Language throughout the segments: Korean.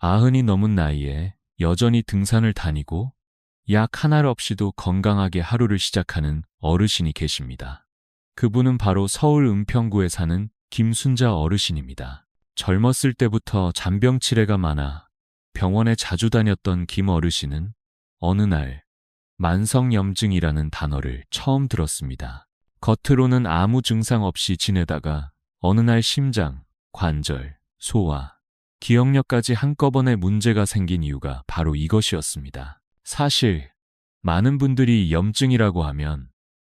90이 넘은 나이에 여전히 등산을 다니고 약 하나 없이도 건강하게 하루를 시작하는 어르신이 계십니다. 그분은 바로 서울 은평구에 사는 김순자 어르신입니다. 젊었을 때부터 잔병치레가 많아 병원에 자주 다녔던 김 어르신은 어느 날 만성염증이라는 단어를 처음 들었습니다. 겉으로는 아무 증상 없이 지내다가 어느 날 심장, 관절, 소화, 기억력까지 한꺼번에 문제가 생긴 이유가 바로 이것이었습니다. 사실 많은 분들이 염증이라고 하면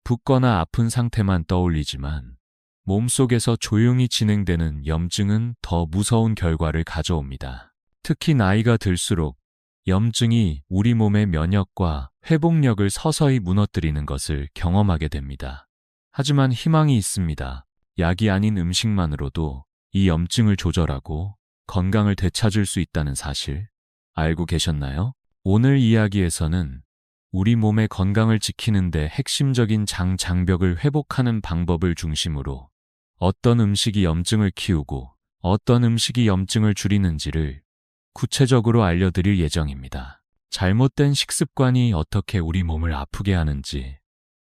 붓거나 아픈 상태만 떠올리지만 몸속에서 조용히 진행되는 염증은 더 무서운 결과를 가져옵니다. 특히 나이가 들수록 염증이 우리 몸의 면역과 회복력을 서서히 무너뜨리는 것을 경험하게 됩니다. 하지만 희망이 있습니다. 약이 아닌 음식만으로도 이 염증을 조절하고 건강을 되찾을 수 있다는 사실 알고 계셨나요? 오늘 이야기에서는 우리 몸의 건강을 지키는 데 핵심적인 장벽을 회복하는 방법을 중심으로 어떤 음식이 염증을 키우고 어떤 음식이 염증을 줄이는지를 구체적으로 알려드릴 예정입니다. 잘못된 식습관이 어떻게 우리 몸을 아프게 하는지,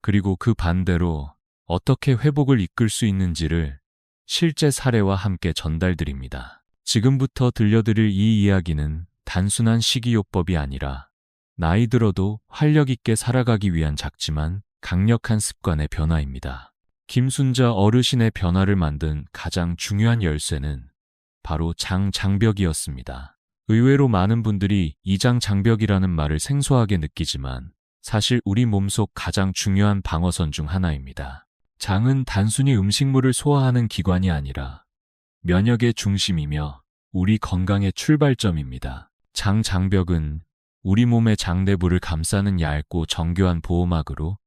그리고 그 반대로 어떻게 회복을 이끌 수 있는지를 실제 사례와 함께 전달드립니다. 지금부터 들려드릴 이 이야기는 단순한 식이요법이 아니라 나이 들어도 활력 있게 살아가기 위한 작지만 강력한 습관의 변화입니다. 김순자 어르신의 변화를 만든 가장 중요한 열쇠는 바로 장벽이었습니다. 의외로 많은 분들이 이장장벽이라는 말을 생소하게 느끼지만 사실 우리 몸속 가장 중요한 방어선 중 하나입니다. 장은 단순히 음식물을 소화하는 기관이 아니라 면역의 중심이며 우리 건강의 출발점입니다. 장벽은 우리 몸의 장내부를 감싸는 얇고 정교한 보호막으로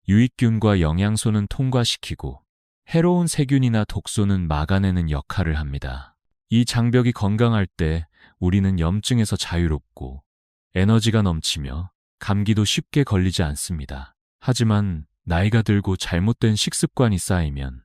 유익균과 영양소는 통과시키고 해로운 세균이나 독소는 막아내는 역할을 합니다. 이 장벽이 건강할 때 우리는 염증에서 자유롭고 에너지가 넘치며 감기도 쉽게 걸리지 않습니다. 하지만 나이가 들고 잘못된 식습관이 쌓이면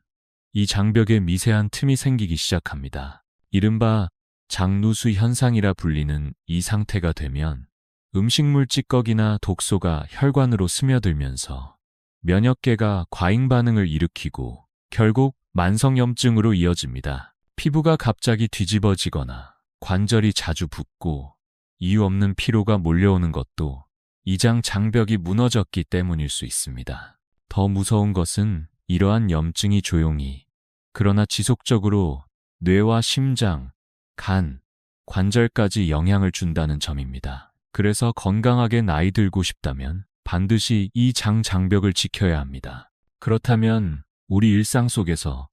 이 장벽에 미세한 틈이 생기기 시작합니다. 이른바 장누수 현상이라 불리는 이 상태가 되면 음식물 찌꺼기나 독소가 혈관으로 스며들면서 면역계가 과잉 반응을 일으키고 결국 만성염증으로 이어집니다. 피부가 갑자기 뒤집어지거나 관절이 자주 붓고 이유 없는 피로가 몰려오는 것도 이장 장벽이 무너졌기 때문일 수 있습니다. 더 무서운 것은 이러한 염증이 조용히 그러나 지속적으로 뇌와 심장, 간, 관절까지 영향을 준다는 점입니다. 그래서 건강하게 나이 들고 싶다면 반드시 이 장벽을 지켜야 합니다. 그렇다면 우리 일상 속에서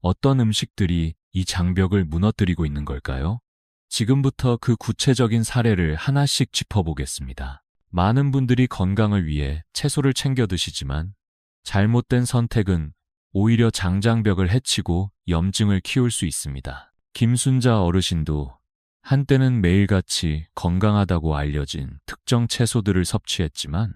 어떤 음식들이 이 장벽을 무너뜨리고 있는 걸까요? 지금부터 그 구체적인 사례를 하나씩 짚어보겠습니다. 많은 분들이 건강을 위해 채소를 챙겨 드시지만 잘못된 선택은 오히려 장벽을 해치고 염증을 키울 수 있습니다. 김순자 어르신도 한때는 매일같이 건강하다고 알려진 특정 채소들을 섭취했지만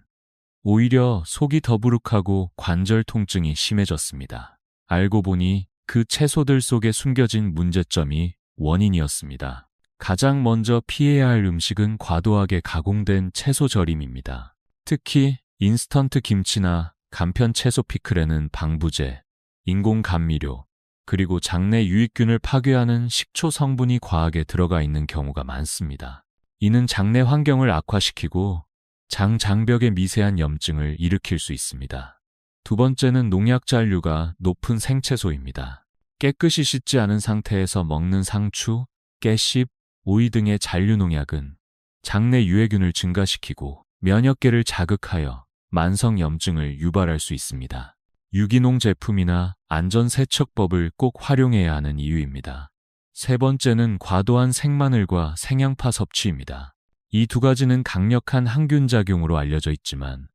오히려 속이 더부룩하고 관절 통증이 심해졌습니다. 알고 보니 그 채소들 속에 숨겨진 문제점이 원인이었습니다. 가장 먼저 피해야 할 음식은 과도하게 가공된 채소 절임입니다. 특히 인스턴트 김치나 간편 채소 피클에는 방부제, 인공 감미료, 그리고 장내 유익균을 파괴하는 식초 성분이 과하게 들어가 있는 경우가 많습니다. 이는 장내 환경을 악화시키고 장벽의 미세한 염증을 일으킬 수 있습니다. 두 번째는 농약 잔류가 높은 생채소입니다. 깨끗이 씻지 않은 상태에서 먹는 상추, 깨씹, 오이 등의 잔류 농약은 장내 유해균을 증가시키고 면역계를 자극하여 만성염증을 유발할 수 있습니다. 유기농 제품이나 안전세척법을 꼭 활용해야 하는 이유입니다. 세 번째는 과도한 생마늘과 생양파 섭취입니다. 이 두 가지는 강력한 항균 작용으로 알려져 있지만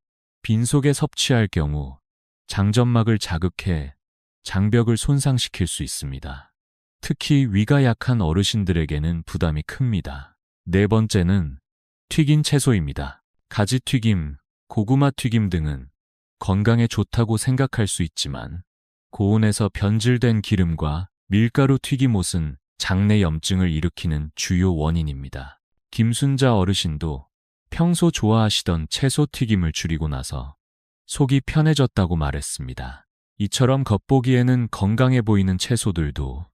빈속에 섭취할 경우 장점막을 자극해 장벽을 손상시킬 수 있습니다. 특히 위가 약한 어르신들에게는 부담이 큽니다. 네 번째는 튀긴 채소입니다. 가지튀김, 고구마 튀김 등은 건강에 좋다고 생각할 수 있지만 고온에서 변질된 기름과 밀가루 튀김옷은 장내 염증을 일으키는 주요 원인입니다. 김순자 어르신도 평소 좋아하시던 채소 튀김을 줄이고 나서 속이 편해졌다고 말했습니다. 이처럼 겉보기에는 건강해 보이는 채소들도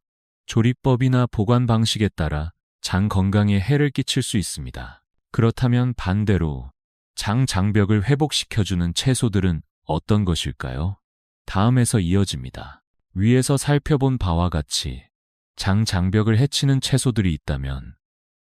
조리법이나 보관 방식에 따라 장 건강에 해를 끼칠 수 있습니다. 그렇다면 반대로 장 장벽을 회복시켜주는 채소들은 어떤 것일까요? 다음에서 이어집니다. 위에서 살펴본 바와 같이 장 장벽을 해치는 채소들이 있다면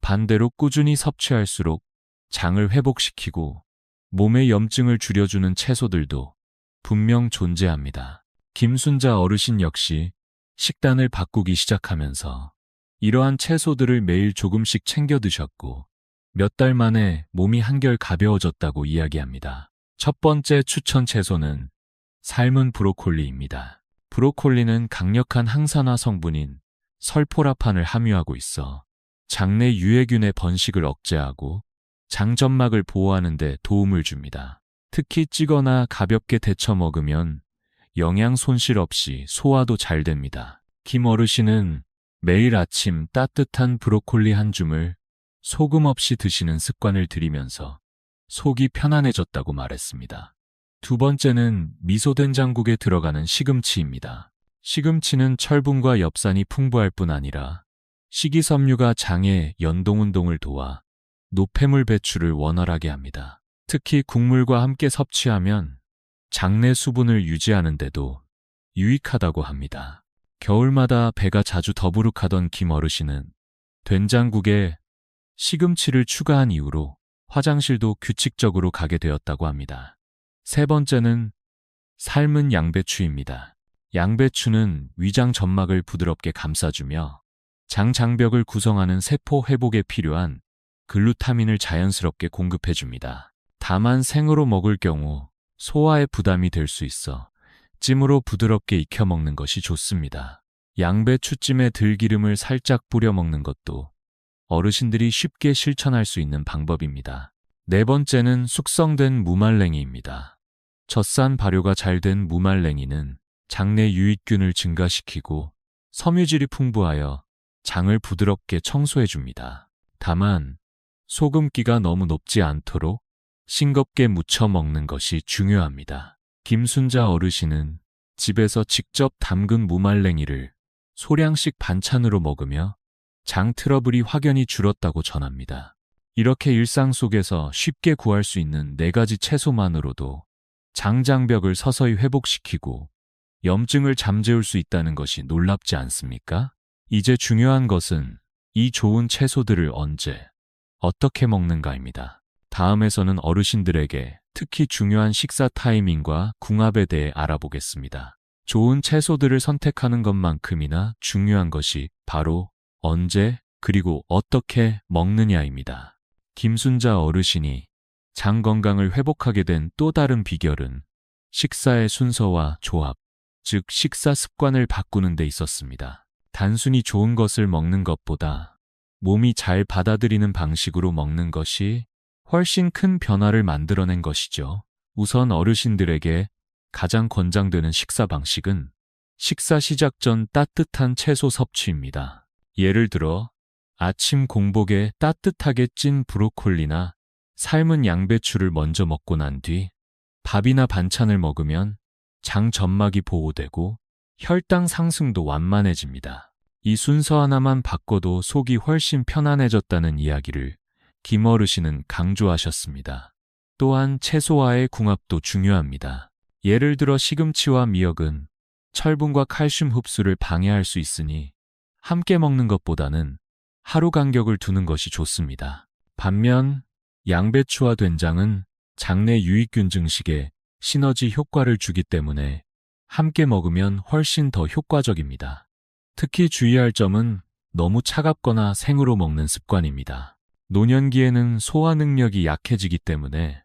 반대로 꾸준히 섭취할수록 장을 회복시키고 몸의 염증을 줄여주는 채소들도 분명 존재합니다. 김순자 어르신 역시 식단을 바꾸기 시작하면서 이러한 채소들을 매일 조금씩 챙겨 드셨고 몇 달 만에 몸이 한결 가벼워졌다고 이야기합니다. 첫 번째 추천 채소는 삶은 브로콜리입니다. 브로콜리는 강력한 항산화 성분인 설포라판을 함유하고 있어 장내 유해균의 번식을 억제하고 장점막을 보호하는 데 도움을 줍니다. 특히 찌거나 가볍게 데쳐 먹으면 영양 손실 없이 소화도 잘 됩니다. 김 어르신은 매일 아침 따뜻한 브로콜리 한 줌을 소금 없이 드시는 습관을 들이면서 속이 편안해졌다고 말했습니다. 두 번째는 미소된장국에 들어가는 시금치입니다. 시금치는 철분과 엽산이 풍부할 뿐 아니라 식이섬유가 장의 연동운동을 도와 노폐물 배출을 원활하게 합니다. 특히 국물과 함께 섭취하면 장내 수분을 유지하는 데도 유익하다고 합니다. 겨울마다 배가 자주 더부룩하던 김 어르신은 된장국에 시금치를 추가한 이후로 화장실도 규칙적으로 가게 되었다고 합니다. 세 번째는 삶은 양배추입니다. 양배추는 위장 점막을 부드럽게 감싸주며 장 장벽을 구성하는 세포 회복에 필요한 글루타민을 자연스럽게 공급해줍니다. 다만 생으로 먹을 경우 소화에 부담이 될 수 있어 찜으로 부드럽게 익혀 먹는 것이 좋습니다. 양배추찜에 들기름을 살짝 뿌려 먹는 것도 어르신들이 쉽게 실천할 수 있는 방법입니다. 네 번째는 숙성된 무말랭이입니다. 젖산 발효가 잘 된 무말랭이는 장내 유익균을 증가시키고 섬유질이 풍부하여 장을 부드럽게 청소해줍니다. 다만 소금기가 너무 높지 않도록 싱겁게 무쳐 먹는 것이 중요합니다. 김순자 어르신은 집에서 직접 담근 무말랭이를 소량씩 반찬으로 먹으며 장 트러블이 확연히 줄었다고 전합니다. 이렇게 일상 속에서 쉽게 구할 수 있는 4가지 채소만으로도 장 장벽을 서서히 회복시키고 염증을 잠재울 수 있다는 것이 놀랍지 않습니까? 이제 중요한 것은 이 좋은 채소들을 언제, 어떻게 먹는가입니다. 다음에서는 어르신들에게 특히 중요한 식사 타이밍과 궁합에 대해 알아보겠습니다. 좋은 채소들을 선택하는 것만큼이나 중요한 것이 바로 언제 그리고 어떻게 먹느냐입니다. 김순자 어르신이 장 건강을 회복하게 된 또 다른 비결은 식사의 순서와 조합, 즉 식사 습관을 바꾸는 데 있었습니다. 단순히 좋은 것을 먹는 것보다 몸이 잘 받아들이는 방식으로 먹는 것이 훨씬 큰 변화를 만들어낸 것이죠. 우선 어르신들에게 가장 권장되는 식사 방식은 식사 시작 전 따뜻한 채소 섭취입니다. 예를 들어 아침 공복에 따뜻하게 찐 브로콜리나 삶은 양배추를 먼저 먹고 난 뒤 밥이나 반찬을 먹으면 장 점막이 보호되고 혈당 상승도 완만해집니다. 이 순서 하나만 바꿔도 속이 훨씬 편안해졌다는 이야기를 김 어르신은 강조하셨습니다. 또한 채소와의 궁합도 중요합니다. 예를 들어 시금치와 미역은 철분과 칼슘 흡수를 방해할 수 있으니 함께 먹는 것보다는 하루 간격을 두는 것이 좋습니다. 반면 양배추와 된장은 장내 유익균 증식에 시너지 효과를 주기 때문에 함께 먹으면 훨씬 더 효과적입니다. 특히 주의할 점은 너무 차갑거나 생으로 먹는 습관입니다. 노년기에는 소화 능력이 약해지기 때문에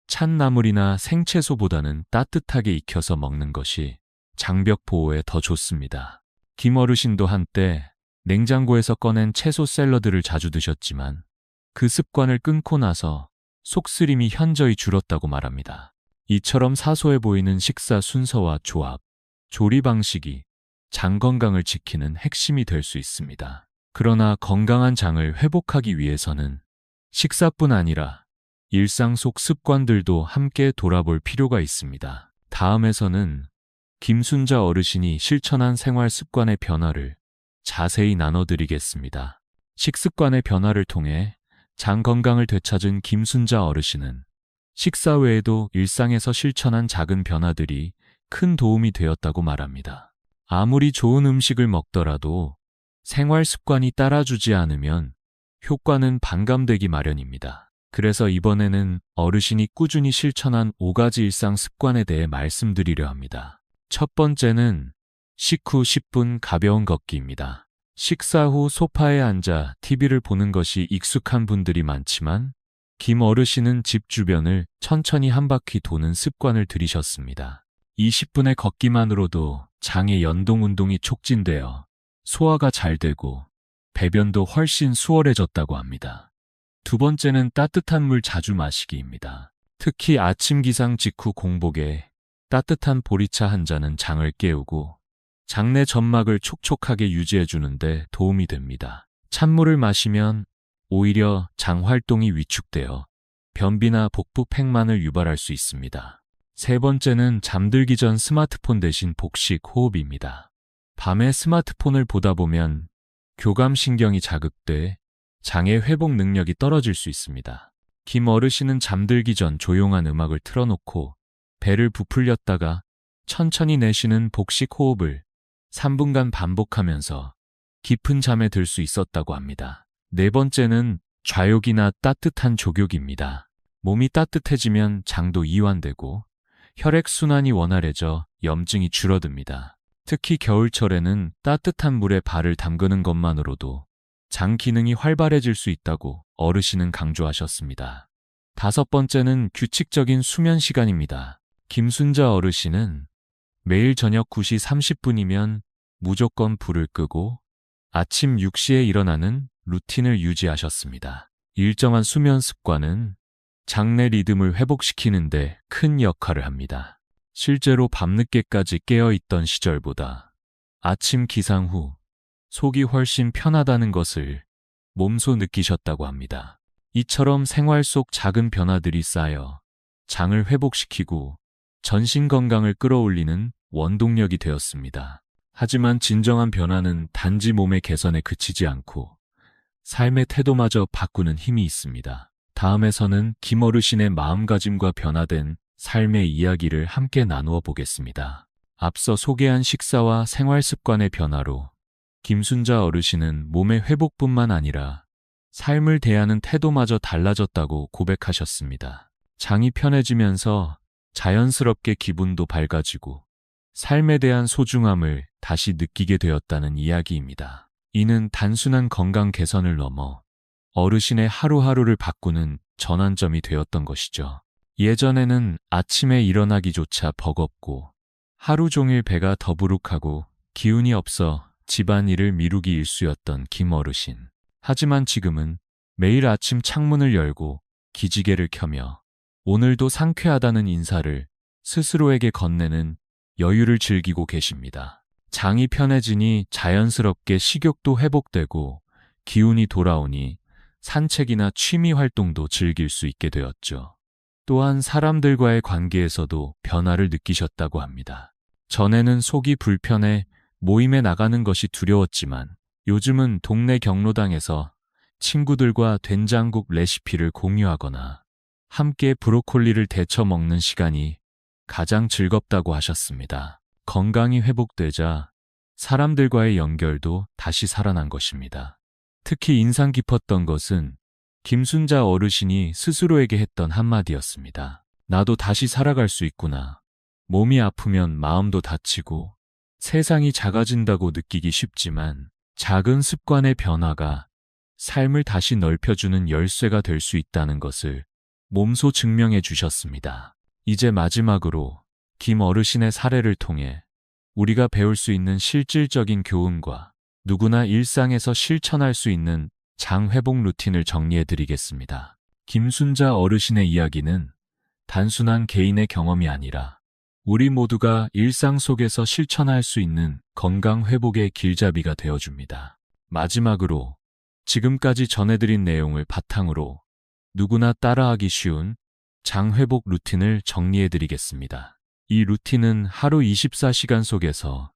찬 나물이나 생채소보다는 따뜻하게 익혀서 먹는 것이 장벽 보호에 더 좋습니다. 김 어르신도 한때 냉장고에서 꺼낸 채소 샐러드를 자주 드셨지만 그 습관을 끊고 나서 속쓰림이 현저히 줄었다고 말합니다. 이처럼 사소해 보이는 식사 순서와 조합, 조리 방식이 장 건강을 지키는 핵심이 될 수 있습니다. 그러나 건강한 장을 회복하기 위해서는 식사뿐 아니라 일상 속 습관들도 함께 돌아볼 필요가 있습니다. 다음에서는 김순자 어르신이 실천한 생활 습관의 변화를 자세히 나눠드리겠습니다. 식습관의 변화를 통해 장 건강을 되찾은 김순자 어르신은 식사 외에도 일상에서 실천한 작은 변화들이 큰 도움이 되었다고 말합니다. 아무리 좋은 음식을 먹더라도 생활 습관이 따라주지 않으면 효과는 반감되기 마련입니다. 그래서 이번에는 어르신이 꾸준히 실천한 5가지 일상 습관에 대해 말씀드리려 합니다. 첫 번째는 식후 10분 가벼운 걷기입니다. 식사 후 소파에 앉아 TV를 보는 것이 익숙한 분들이 많지만 김 어르신은 집 주변을 천천히 한 바퀴 도는 습관을 들이셨습니다. 20분의 걷기만으로도 장의 연동 운동이 촉진되어 소화가 잘 되고 배변도 훨씬 수월해졌다고 합니다. 두 번째는 따뜻한 물 자주 마시기입니다. 특히 아침 기상 직후 공복에 따뜻한 보리차 한 잔은 장을 깨우고 장내 점막을 촉촉하게 유지해주는 데 도움이 됩니다. 찬물을 마시면 오히려 장 활동이 위축되어 변비나 복부 팽만을 유발할 수 있습니다. 세 번째는 잠들기 전 스마트폰 대신 복식 호흡입니다. 밤에 스마트폰을 보다 보면 교감신경이 자극돼 장의 회복 능력이 떨어질 수 있습니다. 김 어르신은 잠들기 전 조용한 음악을 틀어놓고 배를 부풀렸다가 천천히 내쉬는 복식 호흡을 3분간 반복하면서 깊은 잠에 들 수 있었다고 합니다. 네 번째는 좌욕이나 따뜻한 족욕입니다. 몸이 따뜻해지면 장도 이완되고 혈액순환이 원활해져 염증이 줄어듭니다. 특히 겨울철에는 따뜻한 물에 발을 담그는 것만으로도 장 기능이 활발해질 수 있다고 어르신은 강조하셨습니다. 다섯 번째는 규칙적인 수면 시간입니다. 김순자 어르신은 매일 저녁 9시 30분이면 무조건 불을 끄고 아침 6시에 일어나는 루틴을 유지하셨습니다. 일정한 수면 습관은 장내 리듬을 회복시키는 데 큰 역할을 합니다. 실제로 밤늦게까지 깨어있던 시절보다 아침 기상 후 속이 훨씬 편하다는 것을 몸소 느끼셨다고 합니다. 이처럼 생활 속 작은 변화들이 쌓여 장을 회복시키고 전신 건강을 끌어올리는 원동력이 되었습니다. 하지만 진정한 변화는 단지 몸의 개선에 그치지 않고 삶의 태도마저 바꾸는 힘이 있습니다. 다음에서는 김 어르신의 마음가짐과 변화된 삶의 이야기를 함께 나누어 보겠습니다. 앞서 소개한 식사와 생활 습관의 변화로 김순자 어르신은 몸의 회복뿐만 아니라 삶을 대하는 태도마저 달라졌다고 고백하셨습니다. 장이 편해지면서 자연스럽게 기분도 밝아지고 삶에 대한 소중함을 다시 느끼게 되었다는 이야기입니다. 이는 단순한 건강 개선을 넘어 어르신의 하루하루를 바꾸는 전환점이 되었던 것이죠. 예전에는 아침에 일어나기조차 버겁고 하루 종일 배가 더부룩하고 기운이 없어 집안일을 미루기 일쑤였던 김 어르신. 하지만 지금은 매일 아침 창문을 열고 기지개를 켜며 오늘도 상쾌하다는 인사를 스스로에게 건네는 여유를 즐기고 계십니다. 장이 편해지니 자연스럽게 식욕도 회복되고 기운이 돌아오니 산책이나 취미 활동도 즐길 수 있게 되었죠. 또한 사람들과의 관계에서도 변화를 느끼셨다고 합니다. 전에는 속이 불편해 모임에 나가는 것이 두려웠지만 요즘은 동네 경로당에서 친구들과 된장국 레시피를 공유하거나 함께 브로콜리를 데쳐 먹는 시간이 가장 즐겁다고 하셨습니다. 건강이 회복되자 사람들과의 연결도 다시 살아난 것입니다. 특히 인상 깊었던 것은 김순자 어르신이 스스로에게 했던 한마디였습니다. 나도 다시 살아갈 수 있구나. 몸이 아프면 마음도 다치고 세상이 작아진다고 느끼기 쉽지만 작은 습관의 변화가 삶을 다시 넓혀주는 열쇠가 될 수 있다는 것을 몸소 증명해 주셨습니다. 이제 마지막으로 김 어르신의 사례를 통해 우리가 배울 수 있는 실질적인 교훈과 누구나 일상에서 실천할 수 있는 장 회복 루틴을 정리해 드리겠습니다. 김순자 어르신의 이야기는 단순한 개인의 경험이 아니라 우리 모두가 일상 속에서 실천할 수 있는 건강 회복의 길잡이가 되어줍니다. 마지막으로 지금까지 전해드린 내용을 바탕으로 누구나 따라하기 쉬운 장 회복 루틴을 정리해 드리겠습니다. 이 루틴은 하루 24시간 속에서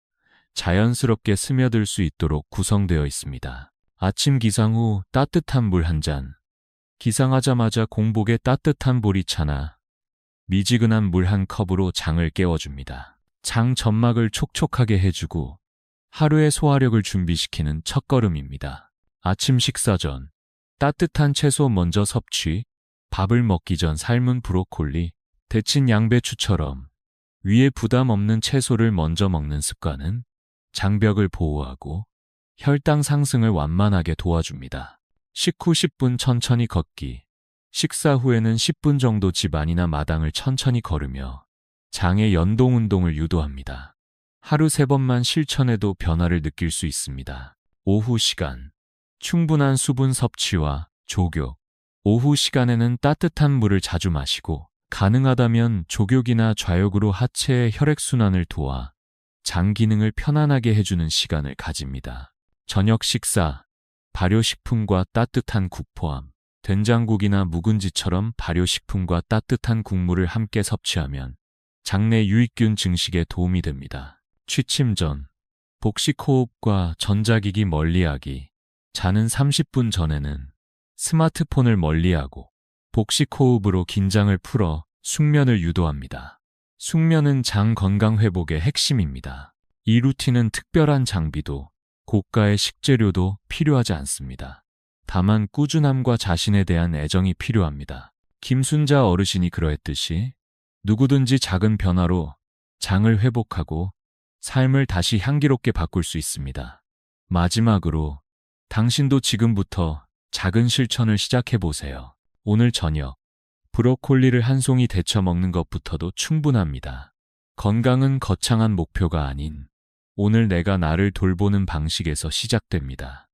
자연스럽게 스며들 수 있도록 구성되어 있습니다. 아침 기상 후 따뜻한 물 한 잔. 기상하자마자 공복에 따뜻한 보리차나 미지근한 물 한 컵으로 장을 깨워줍니다. 장 점막을 촉촉하게 해주고 하루의 소화력을 준비시키는 첫걸음입니다. 아침 식사 전 따뜻한 채소 먼저 섭취, 밥을 먹기 전 삶은 브로콜리, 데친 양배추처럼 위에 부담 없는 채소를 먼저 먹는 습관은 장벽을 보호하고 혈당 상승을 완만하게 도와줍니다. 식후 10분 천천히 걷기. 식사 후에는 10분 정도 집안이나 마당을 천천히 걸으며 장의 연동 운동을 유도합니다. 하루 3번만 실천해도 변화를 느낄 수 있습니다. 오후 시간. 충분한 수분 섭취와 족욕. 오후 시간에는 따뜻한 물을 자주 마시고 가능하다면 족욕이나 좌욕으로 하체의 혈액순환을 도와 장 기능을 편안하게 해주는 시간을 가집니다. 저녁 식사. 발효식품과 따뜻한 국 포함. 된장국이나 묵은지처럼 발효식품과 따뜻한 국물을 함께 섭취하면 장내 유익균 증식에 도움이 됩니다. 취침 전. 복식호흡과 전자기기 멀리하기. 자는 30분 전에는 스마트폰을 멀리하고 복식호흡으로 긴장을 풀어 숙면을 유도합니다. 숙면은 장 건강 회복의 핵심입니다. 이 루틴은 특별한 장비도 고가의 식재료도 필요하지 않습니다. 다만 꾸준함과 자신에 대한 애정이 필요합니다. 김순자 어르신이 그러했듯이 누구든지 작은 변화로 장을 회복하고 삶을 다시 향기롭게 바꿀 수 있습니다. 마지막으로 당신도 지금부터 작은 실천을 시작해 보세요. 오늘 저녁 브로콜리를 한 송이 데쳐 먹는 것부터도 충분합니다. 건강은 거창한 목표가 아닌 오늘 내가 나를 돌보는 방식에서 시작됩니다.